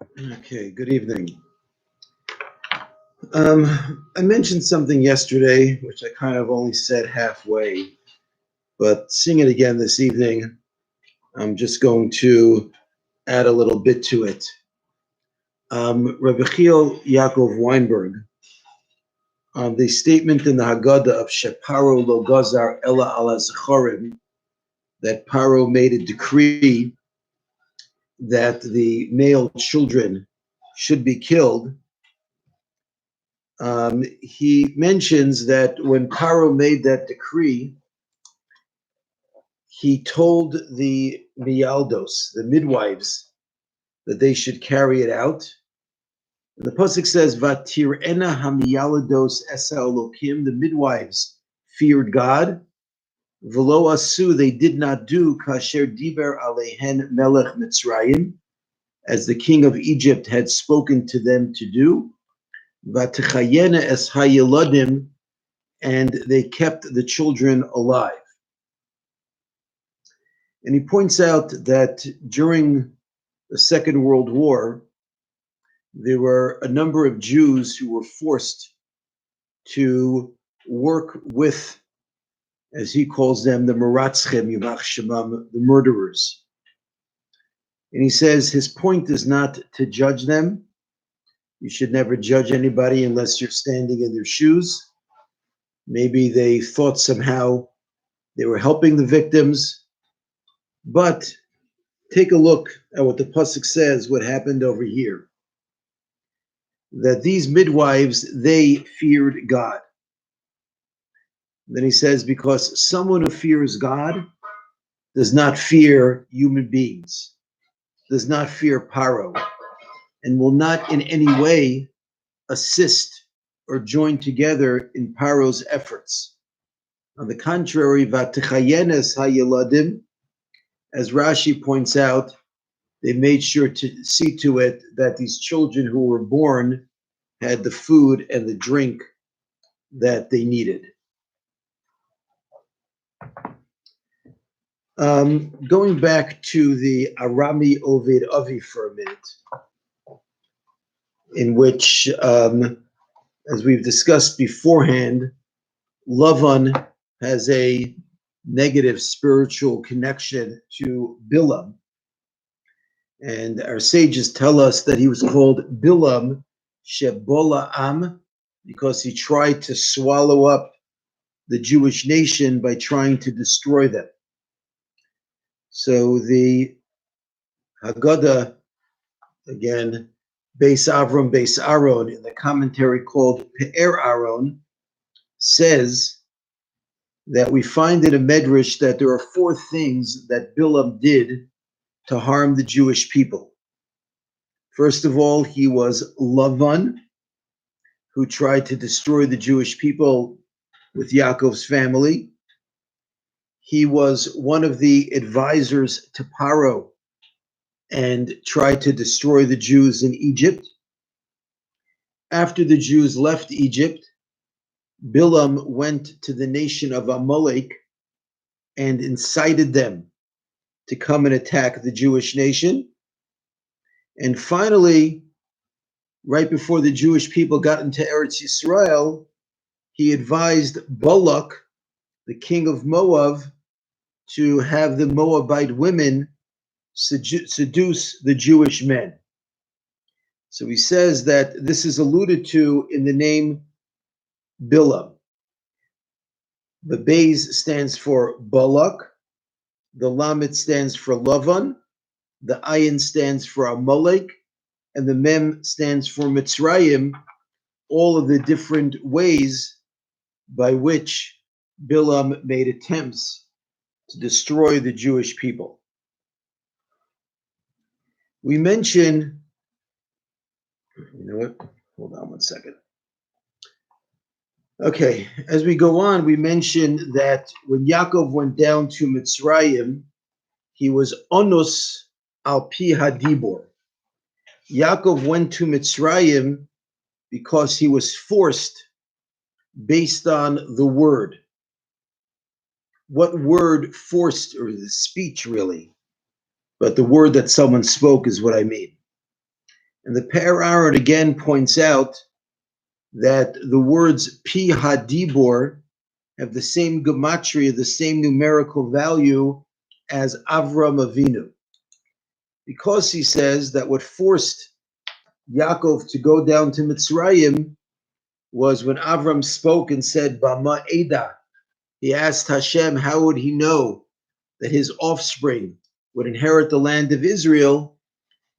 Okay, good evening. I mentioned something yesterday, which I kind of only said halfway, but seeing it again this evening, I'm just going to add a little bit to it. Rabbi Chiel Yaakov Weinberg, on the statement in the Hagaddah of Sheparo lo gazar ella ala zechorim, that Paro made a decree that the male children should be killed. He mentions that when Paro made that decree, he told the mialdos, the midwives, that they should carry it out. And the pasuk says, "Vatirena hamialados esa Elokim." The midwives feared God. V'lo asu, they did not do kasher diber alehen melech Mitzrayim, as the king of Egypt had spoken to them to do. V'tichayena es hayeladim, and they kept the children alive. And he points out that during the Second World War, there were a number of Jews who were forced to work with, as he calls them, the Meratzchem, Yimach Shemam, the murderers. And he says his point is not to judge them. You should never judge anybody unless you're standing in their shoes. Maybe they thought somehow they were helping the victims. But take a look at what the pasuk says, what happened over here. That these midwives, they feared God. Then he says, because someone who fears God does not fear human beings, does not fear Paro, and will not in any way assist or join together in Paro's efforts. On the contrary, vatichayenes hayeladim, as Rashi points out, they made sure to see to it that these children who were born had the food and the drink that they needed. Going back to the Arami Ovid Avi for a minute, in which, as we've discussed beforehand, Lavan has a negative spiritual connection to Bilam. And our sages tell us that he was called Bilam Shebola Am, because he tried to swallow up the Jewish nation by trying to destroy them. So the Hagaddah, again, Beis Avram, Beis Aaron, in the commentary called Pe'er Aaron, says that we find in a medrash that there are four things that Bilam did to harm the Jewish people. First of all, he was Lavan, who tried to destroy the Jewish people with Yaakov's family. He was one of the advisors to Paro and tried to destroy the Jews in Egypt. After the Jews left Egypt, Bilam went to the nation of Amalek and incited them to come and attack the Jewish nation. And finally, right before the Jewish people got into Eretz Yisrael, he advised Balak, the king of Moab, to have the Moabite women seduce the Jewish men. So he says that this is alluded to in the name Bilam. The Beis stands for Balak, the Lamed stands for Lavan, the Ayin stands for Amalek, and the Mem stands for Mitzrayim, all of the different ways by which Bilam made attempts to destroy the Jewish people. We mention, you know what? Hold on one second. Okay, as we go on, we mentioned that when Yaakov went down to Mitzrayim, he was onus al pi hadibor. Yaakov went to Mitzrayim because he was forced based on the word. What word forced, or the speech really, but the word that someone spoke is what I mean. And the Pe'er Aaron again points out that the words Pi Hadibor have the same gematria, the same numerical value as Avram Avinu. Because he says that what forced Yaakov to go down to Mitzrayim was when Avram spoke and said, Bama Eda. He asked Hashem, how would he know that his offspring would inherit the land of Israel?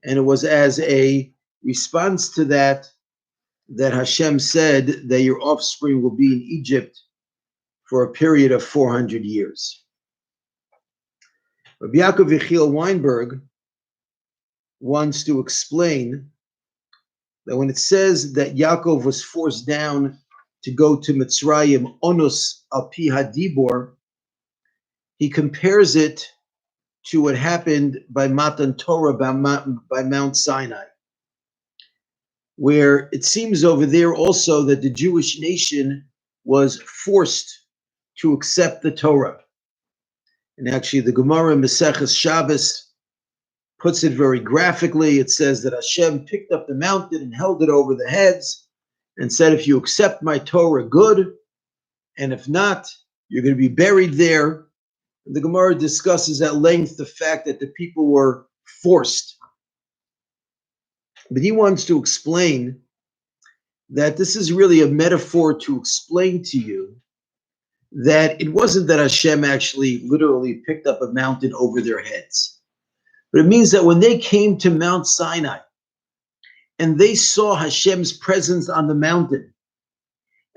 And it was as a response to that Hashem said that your offspring will be in Egypt for a period of 400 years. Rabbi Yaakov Yechiel Weinberg wants to explain that when it says that Yaakov was forced down to go to Mitzrayim, Onus al pi hadibor, he compares it to what happened by Matan Torah, by Mount Sinai, where it seems over there also that the Jewish nation was forced to accept the Torah. And actually the Gemara in Maseches Shabbos puts it very graphically. It says that Hashem picked up the mountain and held it over the heads and said, if you accept my Torah, good, and if not, you're going to be buried there. And the Gemara discusses at length the fact that the people were forced. But he wants to explain that this is really a metaphor to explain to you that it wasn't that Hashem actually literally picked up a mountain over their heads. But it means that when they came to Mount Sinai and they saw Hashem's presence on the mountain,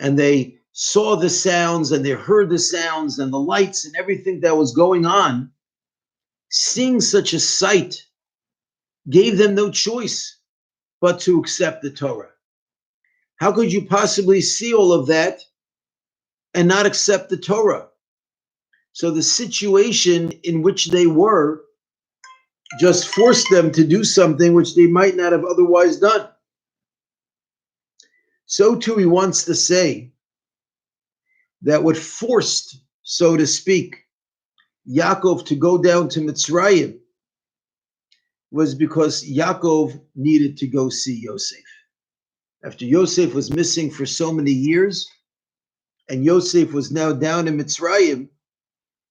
and they saw the sounds and they heard the sounds and the lights and everything that was going on, seeing such a sight gave them no choice but to accept the Torah. How could you possibly see all of that and not accept the Torah? So the situation in which they were just forced them to do something which they might not have otherwise done. So too, he wants to say that what forced, so to speak, Yaakov to go down to Mitzrayim was because Yaakov needed to go see Yosef. After Yosef was missing for so many years, and Yosef was now down in Mitzrayim,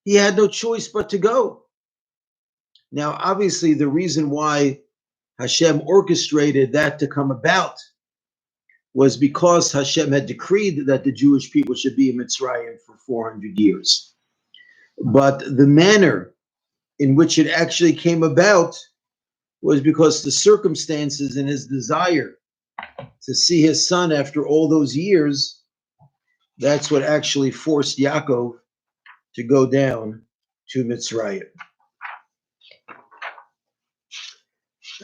he had no choice but to go. Now, obviously, the reason why Hashem orchestrated that to come about was because Hashem had decreed that the Jewish people should be in Mitzrayim for 400 years. But the manner in which it actually came about was because the circumstances and his desire to see his son after all those years, that's what actually forced Yaakov to go down to Mitzrayim.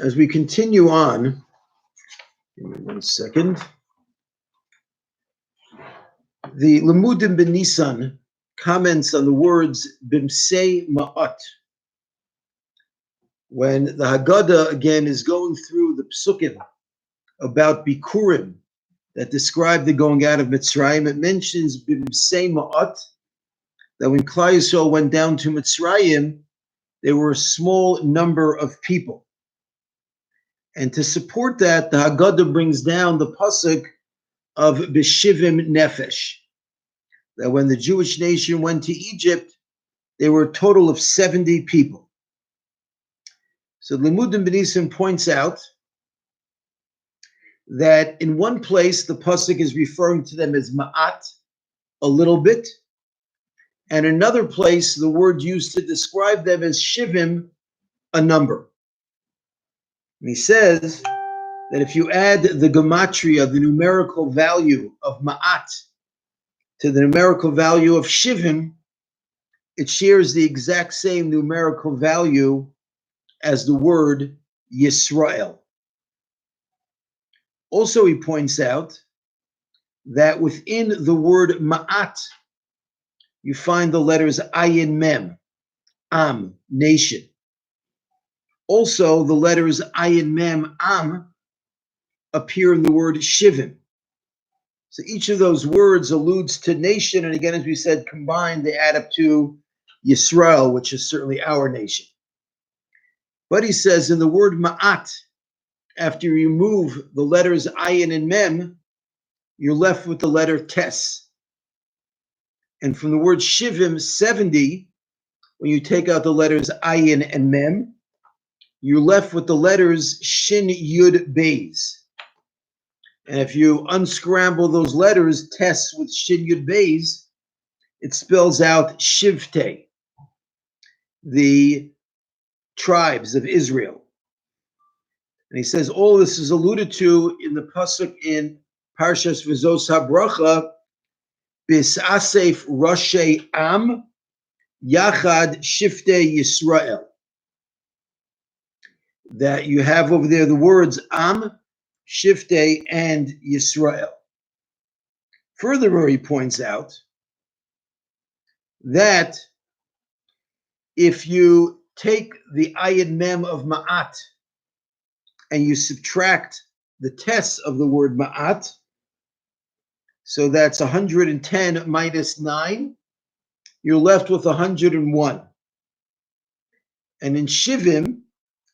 As we continue on, give me 1 second. The Lemudim ben Nisan comments on the words Bimsei Ma'at. When the Hagaddah again is going through the psukim about Bikurim that describe the going out of Mitzrayim, it mentions Bimsei Ma'at, that when Klal Yisrael went down to Mitzrayim, there were a small number of people. And to support that, the Hagaddah brings down the pasuk of B'shivim Nefesh, that when the Jewish nation went to Egypt, there were a total of 70 people. So Lemudim ben Nisan points out that in one place, the pasuk is referring to them as Ma'at, a little bit, and another place, the word used to describe them as Shivim, a number. And he says that if you add the gematria, the numerical value of Ma'at, to the numerical value of Shivim, it shares the exact same numerical value as the word Yisrael. Also, he points out that within the word Ma'at, you find the letters Ayin Mem, Am, nation. Also, the letters Ayin Mem, Am appear in the word Shivim. So each of those words alludes to nation, and again, as we said, combined, they add up to Yisrael, which is certainly our nation. But he says in the word Ma'at, after you remove the letters ayin and mem, you're left with the letter tes. And from the word shivim, 70, when you take out the letters ayin and mem, you're left with the letters shin yud beis. And if you unscramble those letters, tes with shin yud beis, it spells out shivte, the tribes of Israel. And he says all this is alluded to in the pasuk in Parshas V'zos HaBracha, Bisasef Roshei Am Yachad Shiftei Yisrael. That you have over there the words Am, Shiftei, and Yisrael. Furthermore, he points out that if you take the Ayin Mem of Ma'at and you subtract the tes of the word Ma'at, so that's 110 minus 9, you're left with 101. And in Shivim,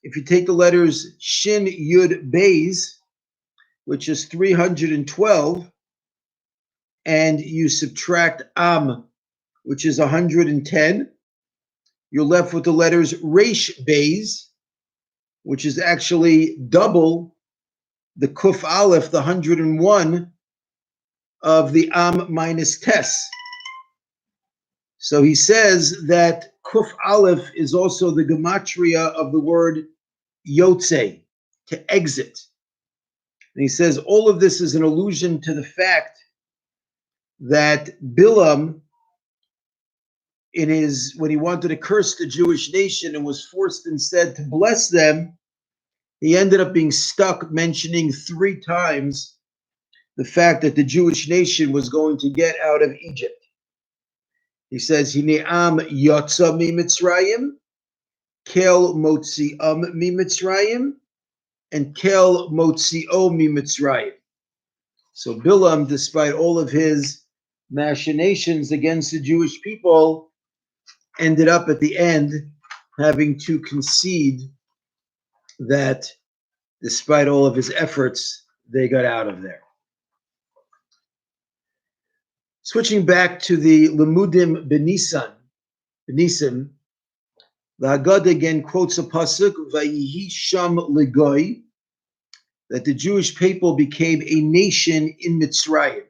if you take the letters Shin Yud Beis, which is 312, and you subtract Am, which is 110, you're left with the letters Resh Beis, which is actually double the Kuf Aleph, the 101 of the Am minus Tes. So he says that Kuf Aleph is also the gematria of the word Yotze, to exit. And he says all of this is an allusion to the fact that Bilam, when he wanted to curse the Jewish nation and was forced instead to bless them, he ended up being stuck mentioning 3 times the fact that the Jewish nation was going to get out of Egypt. He says, Hine'am yotza mi Mitzrayim, kel motzi'am mi Mitzrayim, and kel motzi'o mi Mitzrayim. So Bilam, despite all of his machinations against the Jewish people, ended up at the end having to concede that despite all of his efforts, they got out of there. Switching back to the Lemudim Benisim, the Hagaddah again quotes a pasuk, Vayihi Sham Legoy, that the Jewish people became a nation in Mitzrayim.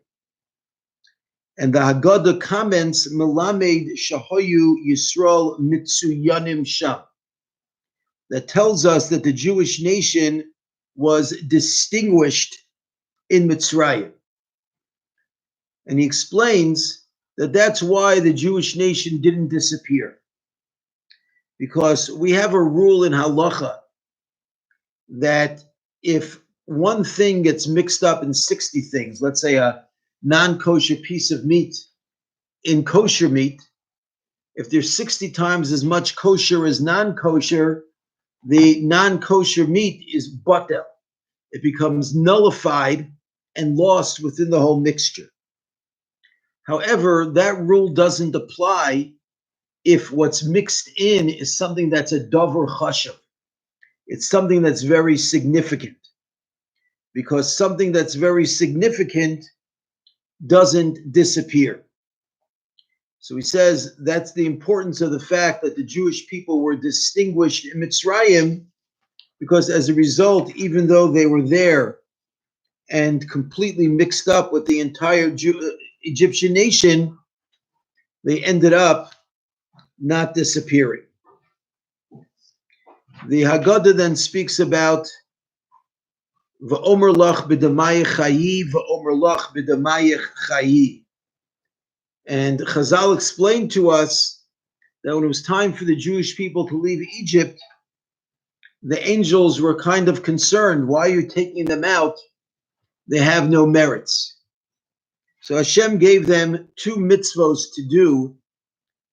And the Hagaddah comments, Melamed Shahoyu Yisrael Mitsuyanim Sham, that tells us that the Jewish nation was distinguished in Mitzrayim. And he explains that that's why the Jewish nation didn't disappear. Because we have a rule in halacha that if one thing gets mixed up in 60 things, let's say a non-kosher piece of meat in kosher meat, if there's 60 times as much kosher as non-kosher, the non-kosher meat is batel. It becomes nullified and lost within the whole mixture. However, that rule doesn't apply if what's mixed in is something that's a davar chashav. It's something that's very significant. Because something that's very significant doesn't disappear. So he says that's the importance of the fact that the Jewish people were distinguished in Mitzrayim, because as a result, even though they were there and completely mixed up with the entire Egyptian nation, they ended up not disappearing. The Hagaddah then speaks about V'omer lach b'damayich chayi, v'omer lach b'damayich chayi. And Chazal explained to us that when it was time for the Jewish people to leave Egypt, the angels were kind of concerned. Why are you taking them out? They have no merits. So Hashem gave them 2 mitzvos to do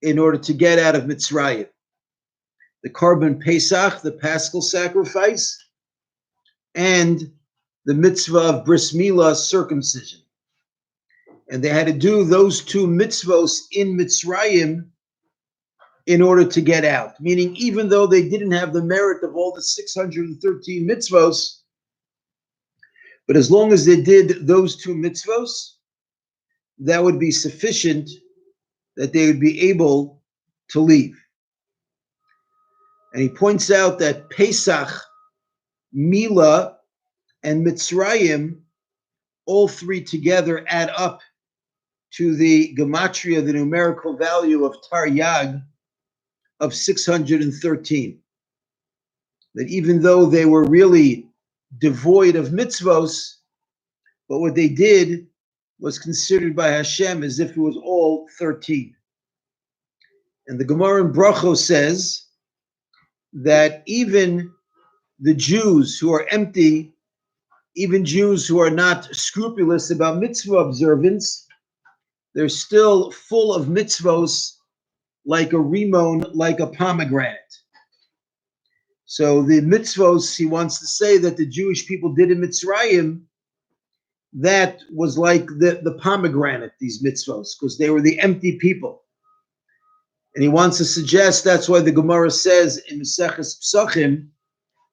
in order to get out of Mitzrayim. The Korban Pesach, the Paschal sacrifice, and the mitzvah of bris milah, circumcision. And they had to do those 2 mitzvos in Mitzrayim in order to get out. Meaning, even though they didn't have the merit of all the 613 mitzvos, But as long as they did those two mitzvos, that would be sufficient that they would be able to leave. And he points out that Pesach, Mila, and Mitzrayim, all three together add up to the gematria, the numerical value of Taryag of 613. That even though they were really devoid of mitzvos, but what they did was considered by Hashem as if it was all 13. And the Gemara in Brachos says that even the Jews who are empty, even Jews who are not scrupulous about mitzvah observance, they're still full of mitzvos like a rimon, like a pomegranate. So the mitzvos, he wants to say that the Jewish people did in Mitzrayim, that was like the pomegranate, these mitzvos, because they were the empty people. And he wants to suggest that's why the Gemara says in Maseches Psachim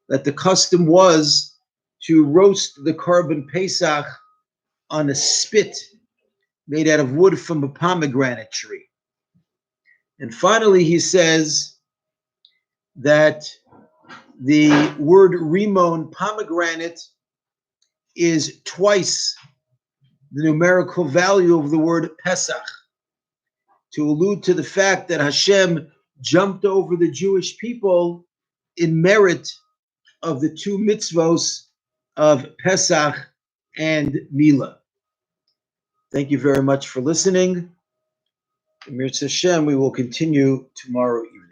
that the custom was to roast the korban Pesach on a spit made out of wood from a pomegranate tree. And finally, he says that the word rimon, pomegranate, is twice the numerical value of the word Pesach, to allude to the fact that Hashem jumped over the Jewish people in merit of the two mitzvos of Pesach and Mila. Thank you very much for listening. Mir Hashem, we will continue tomorrow evening.